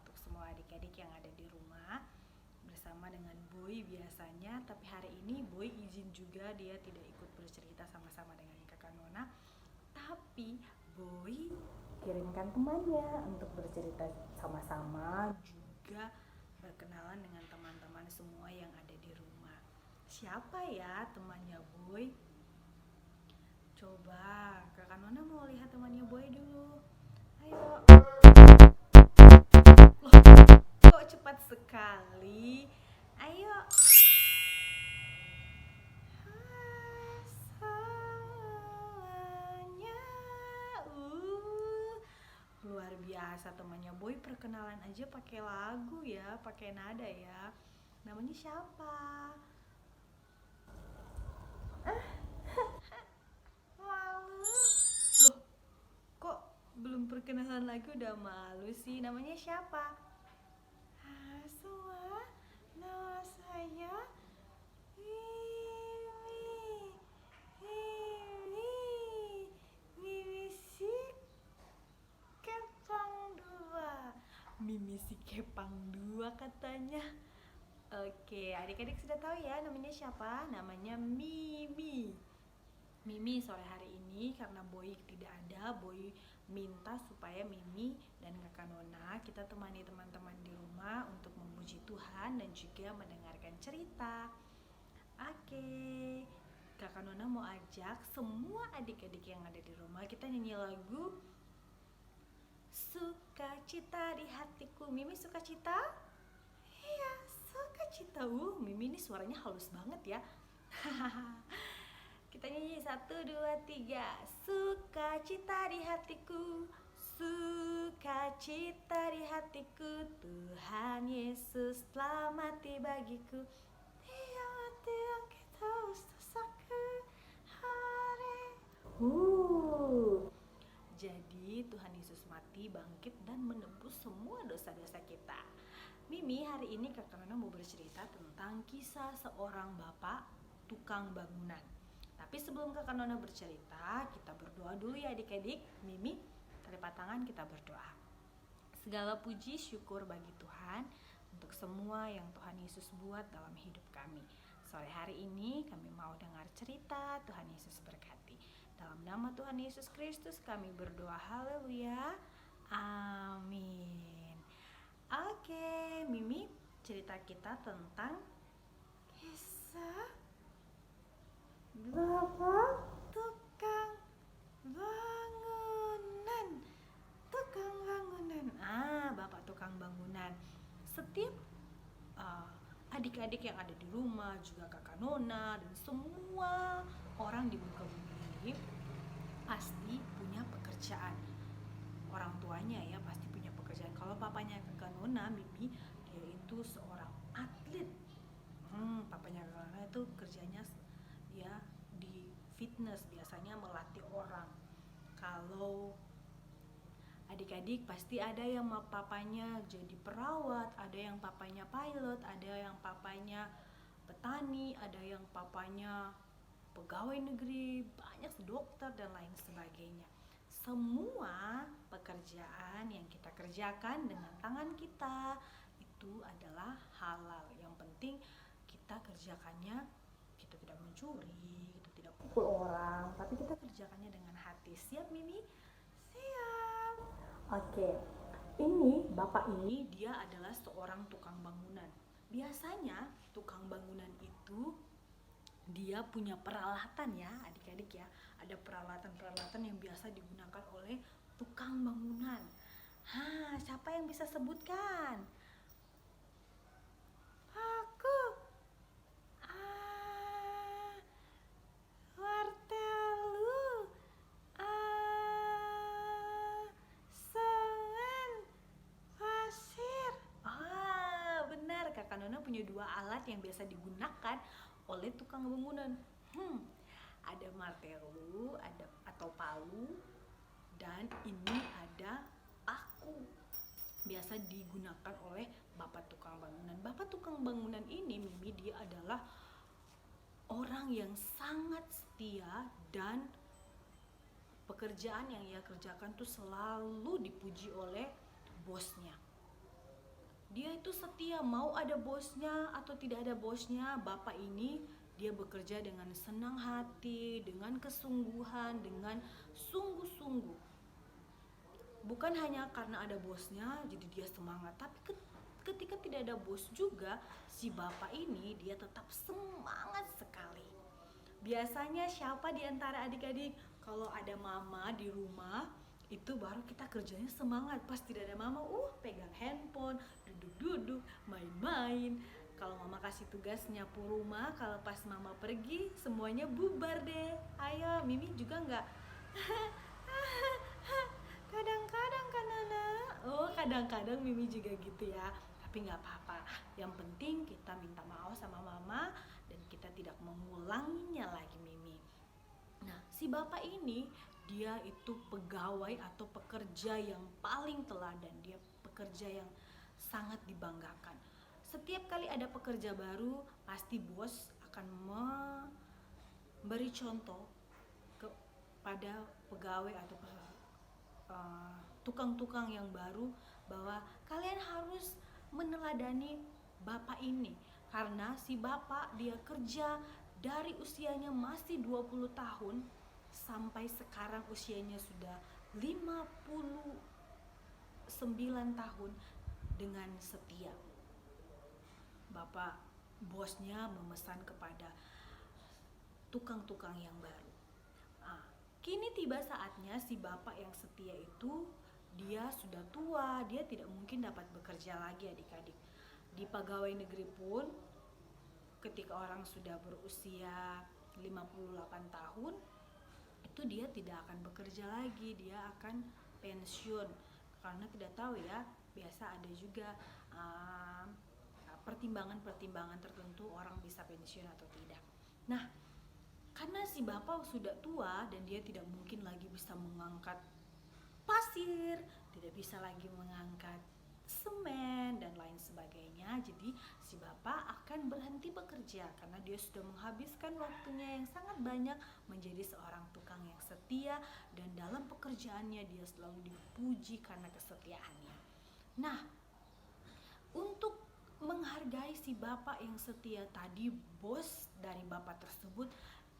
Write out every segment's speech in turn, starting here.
untuk semua adik-adik yang ada di rumah bersama dengan Boy biasanya. Tapi hari ini Boy izin juga, dia tidak ikut bercerita sama-sama dengan kakak Nona. Tapi Boy kirimkan temannya untuk bercerita sama-sama, juga berkenalan dengan teman-teman semua yang ada di rumah. Siapa ya temannya Boy? Coba kakak Nona mau lihat temannya Boy dulu. Ayo. Loh, kok cepat sekali? Ayo. Semuanya. Luar biasa temannya Boy, perkenalan aja pakai lagu ya, pakai nada ya. Namanya siapa? Malu. Loh, kok belum perkenalan lagi udah malu sih? Namanya siapa? Semua, nama saya Mimi. Mimi si Kepang dua. Mimi si Kepang dua katanya. Oke, adik-adik sudah tahu ya namanya siapa? Namanya Mimi. Mimi sore hari ini karena Boy tidak ada, Boy minta supaya Mimi dan kakak Nona kita temani teman-teman di rumah untuk memuji Tuhan dan juga mendengarkan cerita. Oke, kakak Nona mau ajak semua adik-adik yang ada di rumah kita nyanyi lagu Sukacita di hatiku. Mimi sukacita? Iya, sukacita. Mimi ini suaranya halus banget ya. Kita nyanyi 1, 2, 3. Sukacita di hatiku, sukacita di hatiku, Tuhan Yesus telah mati bagiku. Dia mati yang kita ustasaku hari. Jadi Tuhan Yesus mati, bangkit dan menebus semua dosa-dosa kita. Mimi, hari ini kakak Nona mau bercerita tentang kisah seorang bapak tukang bangunan. Tapi sebelum kakak Nona bercerita, kita berdoa dulu ya adik-adik. Mimi, telipat tangan, kita berdoa. Segala puji syukur bagi Tuhan untuk semua yang Tuhan Yesus buat dalam hidup kami. Sore hari ini kami mau dengar cerita, Tuhan Yesus berkati. Dalam nama Tuhan Yesus Kristus kami berdoa, haleluya, amin. Oke, Mimi, cerita kita tentang kisah Bapak tukang bangunan. Tukang bangunan. Bapak tukang bangunan. Setiap adik-adik yang ada di rumah, juga kakak Nona dan semua orang di muka bumi ini pasti punya pekerjaan. Orang tuanya ya pasti punya pekerjaan. Kalau papanya kakak Nona, Mimi, dia itu seorang atlet. Papanya kakak Nona itu kerjanya ya di fitness, biasanya melatih orang. Kalau adik-adik pasti ada yang papanya jadi perawat, ada yang papanya pilot, ada yang papanya petani, ada yang papanya pegawai negeri, banyak dokter dan lain sebagainya. Semua pekerjaan yang kita kerjakan dengan tangan kita itu adalah halal. Yang penting kita kerjakannya, kita tidak mencuri, kita tidak pukul orang, tapi kita kerjakannya dengan hati. Siap Mimi? Siap. Oke, ini bapak ini dia adalah seorang tukang bangunan. Biasanya tukang bangunan itu dia punya peralatan ya adik-adik ya. Ada peralatan-peralatan yang biasa digunakan oleh tukang bangunan. Siapa yang bisa sebutkan? Aku. Martelu. Semen. Pasir. Benar, kakak Nona punya 2 alat yang biasa digunakan oleh tukang bangunan. Ada martelu, ada atau palu, dan ini ada paku. Biasa digunakan oleh bapak tukang bangunan. Bapak tukang bangunan ini, Mimi, dia adalah orang yang sangat setia dan pekerjaan yang ia kerjakan tuh selalu dipuji oleh bosnya. Dia itu setia, mau ada bosnya atau tidak ada bosnya, bapak ini dia bekerja dengan senang hati, dengan kesungguhan, dengan sungguh-sungguh. Bukan hanya karena ada bosnya jadi dia semangat, tapi ketika tidak ada bos juga, si bapak ini dia tetap semangat sekali. Biasanya siapa di antara adik-adik kalau ada mama di rumah itu baru kita kerjanya semangat. Pas tidak ada mama, pegang handphone, duduk-duduk, main-main. Kalau mama kasih tugas nyapu rumah, kalau pas mama pergi semuanya bubar deh. Ayo, Mimi juga nggak. Kadang-kadang kan Nana. Kadang-kadang Mimi juga gitu ya. Tapi nggak apa-apa. Yang penting kita minta maaf sama mama dan kita tidak mengulanginya lagi, Mimi. Nah, si bapak ini dia itu pegawai atau pekerja yang paling teladan. Dia pekerja yang sangat dibanggakan. Setiap kali ada pekerja baru, pasti bos akan memberi contoh kepada pegawai atau tukang-tukang yang baru bahwa kalian harus meneladani bapak ini, karena si bapak dia kerja dari usianya masih 20 tahun sampai sekarang usianya sudah 59 tahun dengan setia. Bapak bosnya memesan kepada tukang-tukang yang baru. Kini tiba saatnya si bapak yang setia itu dia sudah tua, dia tidak mungkin dapat bekerja lagi adik-adik. Di pegawai negeri pun ketika orang sudah berusia 58 tahun itu dia tidak akan bekerja lagi, dia akan pensiun. Karena tidak tahu ya, biasa ada juga pertimbangan-pertimbangan tertentu orang bisa pensiun atau tidak. Nah, karena si bapak sudah tua dan dia tidak mungkin lagi bisa mengangkat pasir, tidak bisa lagi mengangkat semen dan lain sebagainya. Jadi si bapak akan berhenti bekerja karena dia sudah menghabiskan waktunya yang sangat banyak menjadi seorang tukang yang setia, dan dalam pekerjaannya dia selalu dipuji karena kesetiaannya. Nah, untuk menghargai si bapak yang setia tadi, bos dari bapak tersebut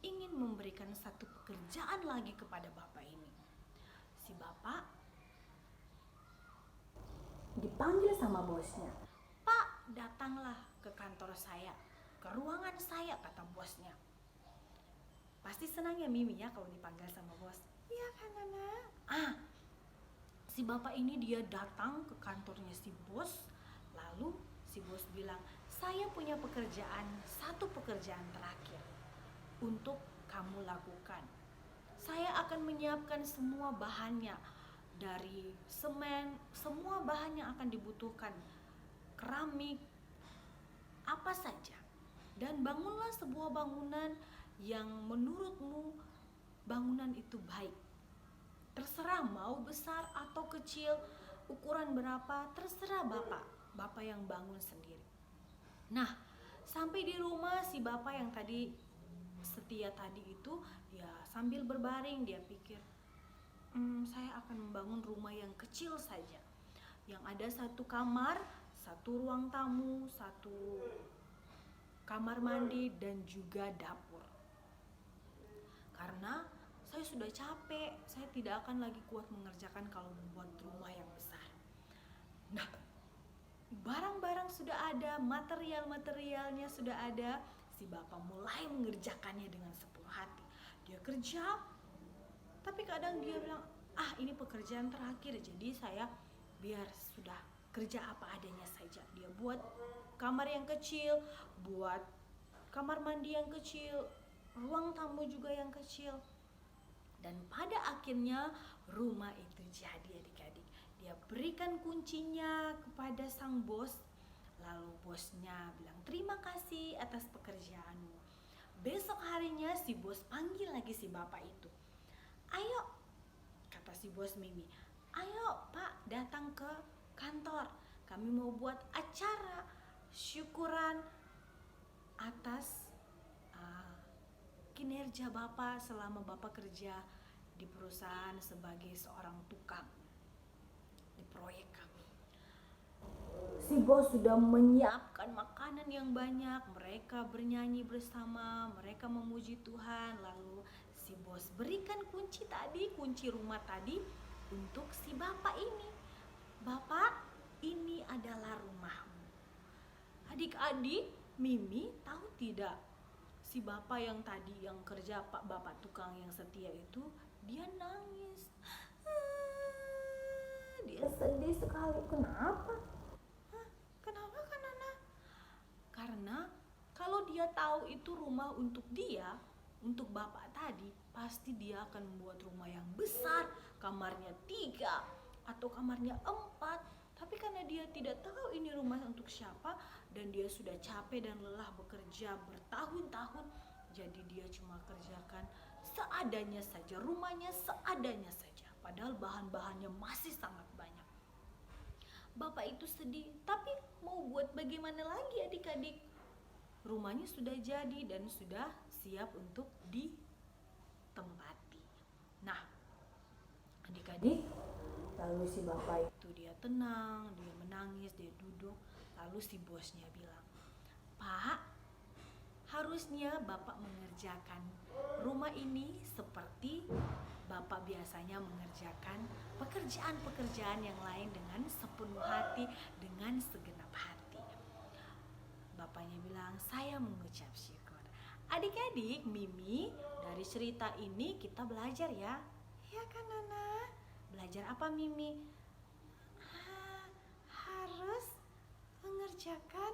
ingin memberikan satu pekerjaan lagi kepada bapak ini. Si bapak dipanggil sama bosnya. Pak, datanglah ke kantor saya, ke ruangan saya, kata bosnya. Pasti senang ya Mimi ya kalau dipanggil sama bos. Iya kan Nana? Si bapak ini dia datang ke kantornya si bos. Lalu si bos bilang, saya punya satu pekerjaan terakhir untuk kamu lakukan. Saya akan menyiapkan semua bahannya, dari semen, semua bahan yang akan dibutuhkan, keramik, apa saja. Dan bangunlah sebuah bangunan yang menurutmu bangunan itu baik. Terserah mau besar atau kecil, ukuran berapa, terserah bapak yang bangun sendiri. Nah, sampai di rumah si bapak yang tadi setia tadi itu ya sambil berbaring dia pikir, saya akan membangun rumah yang kecil saja, yang ada satu kamar, satu ruang tamu, satu kamar mandi, dan juga dapur. Karena saya sudah capek, saya tidak akan lagi kuat mengerjakan kalau membuat rumah yang besar. Nah, barang-barang sudah ada, materialnya sudah ada. Si bapak mulai mengerjakannya dengan sepenuh hati. Dia kerja, tapi kadang dia bilang, ini pekerjaan terakhir, jadi saya biar sudah kerja apa adanya saja. Dia buat kamar yang kecil, buat kamar mandi yang kecil, ruang tamu juga yang kecil. Dan pada akhirnya rumah itu jadi adik-adik. Dia berikan kuncinya kepada sang bos. Lalu bosnya bilang, terima kasih atas pekerjaanmu. Besok harinya si bos panggil lagi si bapak itu. Ayo, kata si bos Mimi, ayo Pak datang ke kantor. Kami mau buat acara syukuran atas kinerja bapak selama bapak kerja di perusahaan sebagai seorang tukang di proyek kami. Si bos sudah menyiapkan makanan yang banyak, mereka bernyanyi bersama, mereka memuji Tuhan. Lalu si bos berikan kunci tadi, kunci rumah tadi untuk si bapak ini. Bapak, ini adalah rumahmu. Adik-adik, Mimi tahu tidak? Si bapak yang tadi yang kerja, Pak Bapak tukang yang setia itu, dia nangis. Dia sedih sekali. Kenapa? Kenapa kan Nana? Karena kalau dia tahu itu rumah untuk dia, untuk bapak tadi, pasti dia akan membuat rumah yang besar, kamarnya 3 atau kamarnya 4. Tapi karena dia tidak tahu ini rumah untuk siapa, dan dia sudah capek dan lelah bekerja bertahun-tahun, jadi dia cuma kerjakan seadanya saja, rumahnya seadanya saja, padahal bahan-bahannya masih sangat banyak. Bapak itu sedih, tapi mau buat bagaimana lagi adik-adik? Rumahnya sudah jadi dan sudah siap untuk ditempati. Nah, adik-adik, lalu si bapak itu dia tenang, dia menangis, dia duduk. Lalu si bosnya bilang, "Pak, harusnya Bapak mengerjakan rumah ini seperti Bapak biasanya mengerjakan pekerjaan-pekerjaan yang lain dengan sepenuh hati, dengan segenap hati." Bapaknya bilang, "Saya mengucap syukur." Adik-adik, Mimi, dari cerita ini kita belajar ya. Ya kan Nana? Belajar apa Mimi? Harus mengerjakan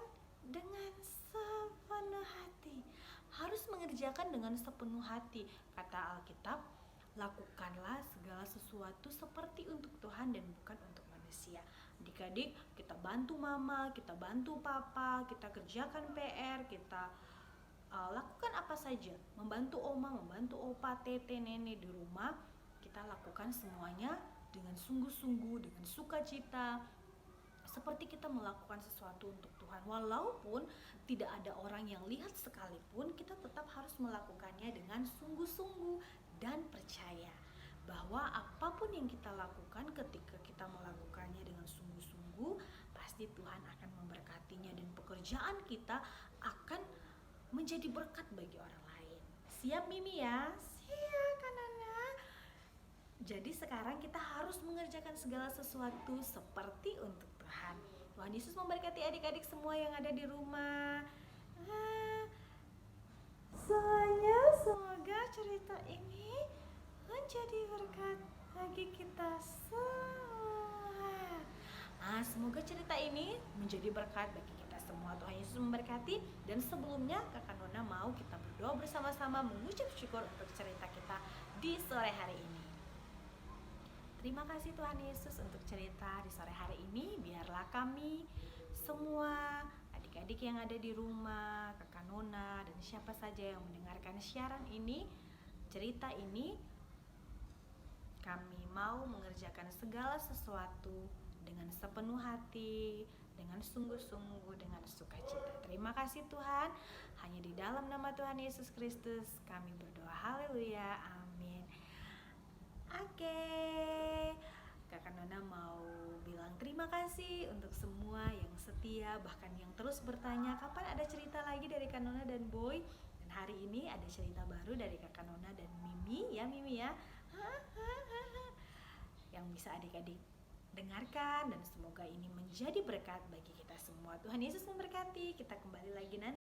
dengan sepenuh hati. Harus mengerjakan dengan sepenuh hati. Kata Alkitab, lakukanlah segala sesuatu seperti untuk Tuhan dan bukan untuk manusia. Adik-adik, kita bantu mama, kita bantu papa, kita kerjakan PR, kita lakukan apa saja, membantu oma, membantu opa, tete, nenek di rumah. Kita lakukan semuanya dengan sungguh-sungguh, dengan sukacita, seperti kita melakukan sesuatu untuk Tuhan. Walaupun tidak ada orang yang lihat sekalipun, kita tetap harus melakukannya dengan sungguh-sungguh dan percaya bahwa apapun yang kita lakukan, ketika kita melakukannya dengan sungguh-sungguh, pasti Tuhan akan memberkatinya dan pekerjaan kita akan menjadi berkat bagi orang lain. Siap Mimi ya? Siap kan Nana? Jadi sekarang kita harus mengerjakan segala sesuatu seperti untuk Tuhan. Tuhan Yesus memberkati adik-adik semua yang ada di rumah. Semoga cerita ini menjadi berkat bagi kita semua. Semoga cerita ini menjadi berkat bagi kita semua. Tuhan Yesus memberkati. Dan sebelumnya Kakak Nona mau kita berdoa bersama-sama mengucap syukur untuk cerita kita di sore hari ini. Terima kasih Tuhan Yesus untuk cerita di sore hari ini. Biarlah kami semua, adik-adik yang ada di rumah, Kakak Nona, dan siapa saja yang mendengarkan siaran ini, cerita ini, kami mau mengerjakan segala sesuatu dengan sepenuh hati, dengan sungguh-sungguh, dengan sukacita. Terima kasih Tuhan. Hanya di dalam nama Tuhan Yesus Kristus kami berdoa. Haleluya. Amin. Oke. Kakak Nona mau bilang terima kasih untuk semua yang setia, bahkan yang terus bertanya kapan ada cerita lagi dari Kak Nona dan Boy. Dan hari ini ada cerita baru dari Kakak Nona dan Mimi ya, Mimi ya. Yang bisa adik-adik dengarkan, dan semoga ini menjadi berkat bagi kita semua. Tuhan Yesus memberkati. Kita kembali lagi nanti.